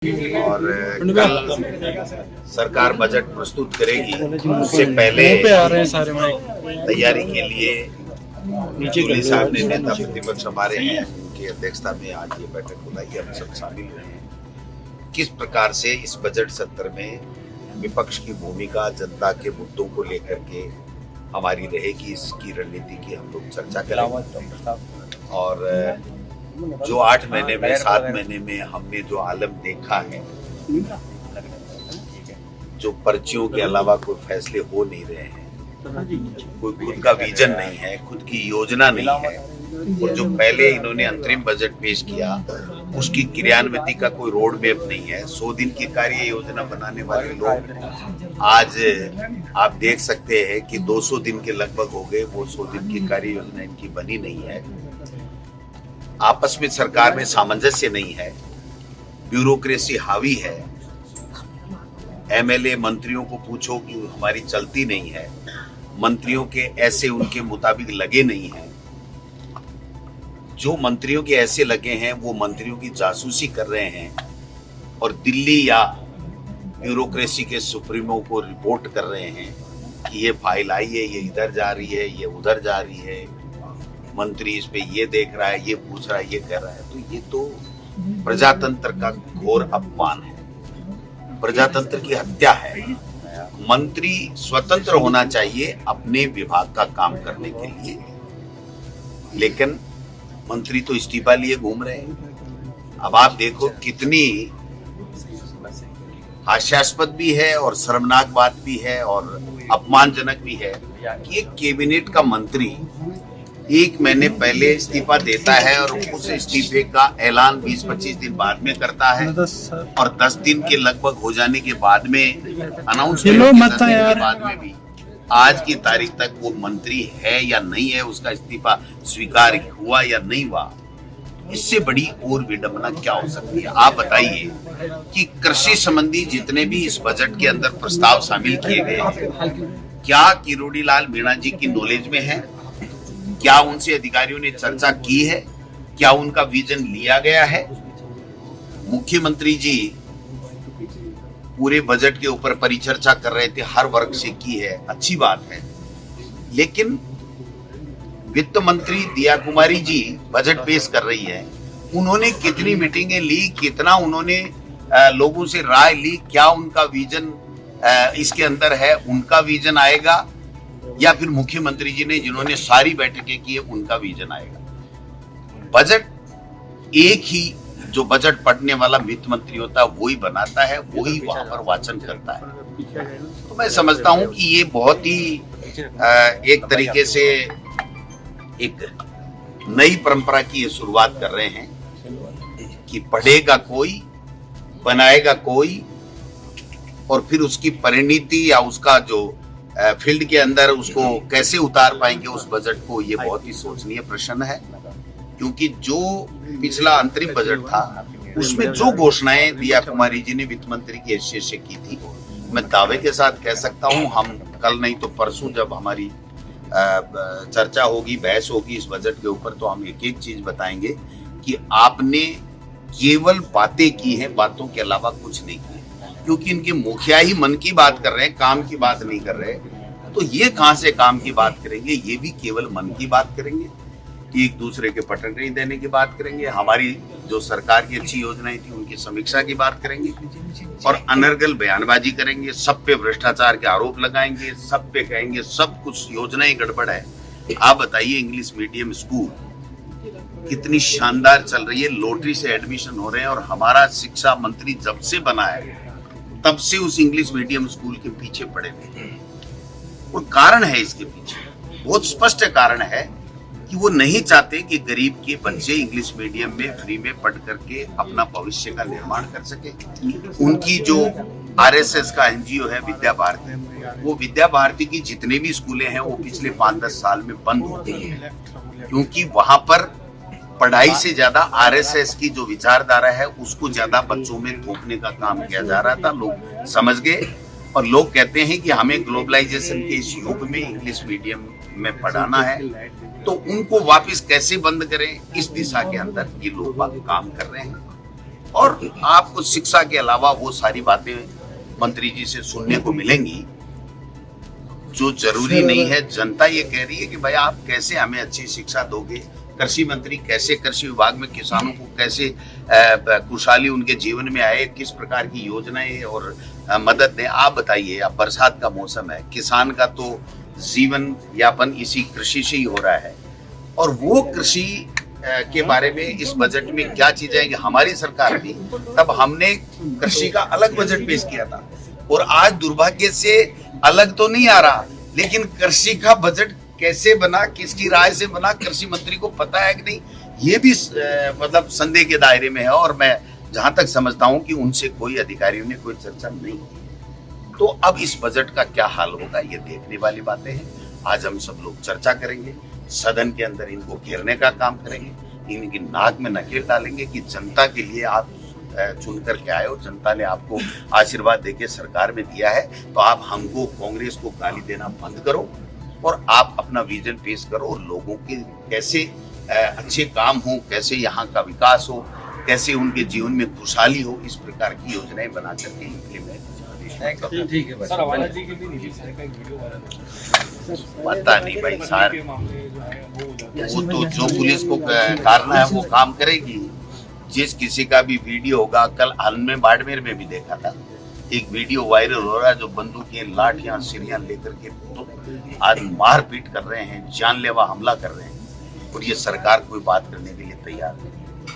और कल सरकार बजट प्रस्तुत करेगी। उससे पहले तैयारी के लिए जोली साहब ने नेता प्रतिपक्ष हमारे हैं, उनकी अध्यक्षता में आज ये बैठक बुलाई। हम सब शामिल हुए हैं। किस प्रकार से इस बजट सत्र में विपक्ष की भूमिका, जनता के मुद्दों को लेकर के हमारी रहेगी, इसकी रणनीति की हम लोग चर्चा करेंगे। और जो 8 महीने में 7 महीने में हमने जो आलम देखा है, जो पर्चियों के अलावा कोई फैसले हो नहीं रहे हैं, कोई खुद का विजन नहीं है, खुद की योजना नहीं है, और जो पहले इन्होंने अंतरिम बजट पेश किया उसकी क्रियान्विति का कोई रोड मैप नहीं है। 100 दिन की कार्य योजना बनाने वाले लोग आज आप देख सकते हैं कि 200 दिन के लगभग हो गए, वो 100 दिन की कार्य योजना इनकी बनी नहीं है। आपस में सरकार में सामंजस्य नहीं है, ब्यूरोक्रेसी हावी है। एमएलए मंत्रियों को पूछो कि हमारी चलती नहीं है, मंत्रियों के ऐसे उनके मुताबिक लगे नहीं हैं। जो मंत्रियों के ऐसे लगे हैं वो मंत्रियों की जासूसी कर रहे हैं और दिल्ली या ब्यूरोक्रेसी के सुप्रीमो को रिपोर्ट कर रहे हैं कि ये फाइल आई है, ये इधर जा रही है, ये उधर जा रही है, मंत्री इस पे ये देख रहा है, ये पूछ रहा है, ये कर रहा है। तो ये तो प्रजातंत्र का घोर अपमान है, प्रजातंत्र की हत्या है। मंत्री स्वतंत्र होना चाहिए अपने विभाग का काम करने के लिए, लेकिन मंत्री तो इस्तीफा लिए घूम रहे हैं। अब आप देखो कितनी हास्यास्पद भी है और शर्मनाक बात भी है और अपमानजनक भी है कि एक कैबिनेट का मंत्री 1 महीने पहले इस्तीफा देता है और उस इस्तीफे का ऐलान 20-25 दिन बाद में करता है, और 10 दिन के लगभग हो जाने के बाद में अनाउंसमेंट के बाद में भी आज की तारीख तक वो मंत्री है या नहीं है, उसका इस्तीफा स्वीकार हुआ या नहीं हुआ। इससे बड़ी और विडंबना क्या हो सकती है? आप बताइए कि कृषि संबंधी जितने भी इस बजट के अंदर प्रस्ताव शामिल किए गए हैं, क्या किरोड़ी लाल मीणा जी की नॉलेज में है? क्या उनसे अधिकारियों ने चर्चा की है? क्या उनका विजन लिया गया है? मुख्यमंत्री जी पूरे बजट के ऊपर परिचर्चा कर रहे थे, हर वर्ग से की है, अच्छी बात है, लेकिन वित्त मंत्री दिया कुमारी जी बजट पेश कर रही है। उन्होंने कितनी मीटिंगें ली, कितना उन्होंने लोगों से राय ली, क्या उनका विजन इसके अंदर है? उनका विजन आएगा या फिर मुख्यमंत्री जी ने जिन्होंने सारी बैठकें की है उनका विजन आएगा? बजट एक ही जो बजट पढ़ने वाला वित्त मंत्री होता है वही बनाता है, वही वहां पर वाचन करता है। तो मैं समझता हूं कि ये बहुत ही एक तरीके से एक नई परंपरा की ये शुरुआत कर रहे हैं कि पढ़ेगा कोई, बनाएगा कोई, और फिर उसकी परिणति या उसका जो फील्ड के अंदर उसको कैसे उतार पाएंगे उस बजट को, ये बहुत ही सोचनीय प्रश्न है। क्योंकि जो पिछला अंतरिम बजट था उसमें जो घोषणाएं दिया कुमारी जी ने वित्त मंत्री की हैसियत से की थी, मैं दावे के साथ कह सकता हूं, हम कल नहीं तो परसों जब हमारी चर्चा होगी, बहस होगी इस बजट के ऊपर, तो हम एक एक चीज बताएंगे कि आपने केवल बातें की हैं, बातों के अलावा कुछ नहीं किया। क्योंकि इनके मुखिया ही मन की बात कर रहे हैं, काम की बात नहीं कर रहे, तो ये कहां से काम की बात करेंगे? ये भी केवल मन की बात करेंगे, एक दूसरे के पटन नहीं देने की बात करेंगे, हमारी जो सरकार की अच्छी योजनाएं थी उनकी समीक्षा की बात करेंगे, और अनर्गल बयानबाजी करेंगे, सब पे भ्रष्टाचार के आरोप लगाएंगे, सब पे कहेंगे सब कुछ योजनाएं गड़बड़ है। आप बताइए, इंग्लिश मीडियम स्कूल कितनी शानदार चल रही है, लॉटरी से एडमिशन हो रहे हैं, और हमारा शिक्षा मंत्री जब से बना है तब से उस इंग्लिश मीडियम स्कूल के पीछे पड़े हुए। कोई कारण है इसके पीछे, बहुत स्पष्ट कारण है कि वो नहीं चाहते कि गरीब के बच्चे इंग्लिश मीडियम में फ्री में पढ़ करके अपना भविष्य का निर्माण कर सके। उनकी जो आरएसएस का एनजीओ है विद्या भारती, वो विद्या भारती की जितने भी स्कूलें हैं वो पिछले 5-10 साल में बंद हो गई है, क्योंकि वहां पर पढ़ाई से ज्यादा आरएसएस की जो विचारधारा है उसको ज्यादा बच्चों में थोपने का काम किया जा रहा था। लोग समझ गए, और लोग कहते हैं कि हमें ग्लोबलाइजेशन के इस युग में इंग्लिश मीडियम में पढ़ाना है, तो उनको वापस कैसे बंद करें, इस दिशा के अंदर ये लोग काम कर रहे हैं। और आपको शिक्षा के अलावा वो सारी बातें मंत्री जी से सुनने को मिलेंगी जो जरूरी नहीं है। जनता ये कह रही है कि भाई आप कैसे हमें अच्छी शिक्षा दोगे, कृषि मंत्री कैसे कृषि विभाग में किसानों को कैसे खुशहाली उनके जीवन में आए, किस प्रकार की योजनाएं और मदद दें, आप बताइए। अब बरसात का मौसम है, किसान का तो जीवन यापन इसी कृषि से ही हो रहा है, और वो कृषि के बारे में इस बजट में क्या चीजें हैं कि हमारी सरकार थी तब हमने कृषि का अलग बजट पेश किया था, और आज दुर्भाग्य से अलग तो नहीं आ रहा, लेकिन कृषि का बजट कैसे बना, किसकी राय से बना, कृषि मंत्री को पता है कि नहीं, ये भी मतलब संदेह के दायरे में है। और मैं जहां तक समझता हूं कि उनसे कोई अधिकारियों ने कोई चर्चा नहीं की। तो अब इस बजट का क्या हाल होगा ये देखने वाली बातें हैं। आज हम सब लोग चर्चा करेंगे, सदन के अंदर इनको घेरने का काम करेंगे, इनकी नाक में नकेल डालेंगे कि जनता के लिए आप चुन कर के आए हो, जनता ने आपको आशीर्वाद देके सरकार में दिया है, तो आप हमको कांग्रेस को गाली देना बंद करो और आप अपना विजन पेश करो, और लोगों के कैसे अच्छे काम हो, कैसे यहाँ का विकास हो, कैसे उनके जीवन में खुशहाली हो, इस प्रकार की योजनाएं बना करके इम्प्लीमेंट। ठीक है सर, अवाला जी के भी नीतीश सर का एक वीडियो वायरल है। पता नहीं भाई सर, के मामले जो है वो तो जो पुलिस को करना है वो काम करेगी। जिस किसी का भी वीडियो होगा, कल हाल में बाड़मेर में भी देखा था एक वीडियो वायरल हो रहा है, जो बंदूकें लाठियां सिरियां लेकर के तो आज मारपीट कर रहे हैं, जानलेवा हमला कर रहे हैं, और ये सरकार कोई बात करने के लिए तैयार नहीं।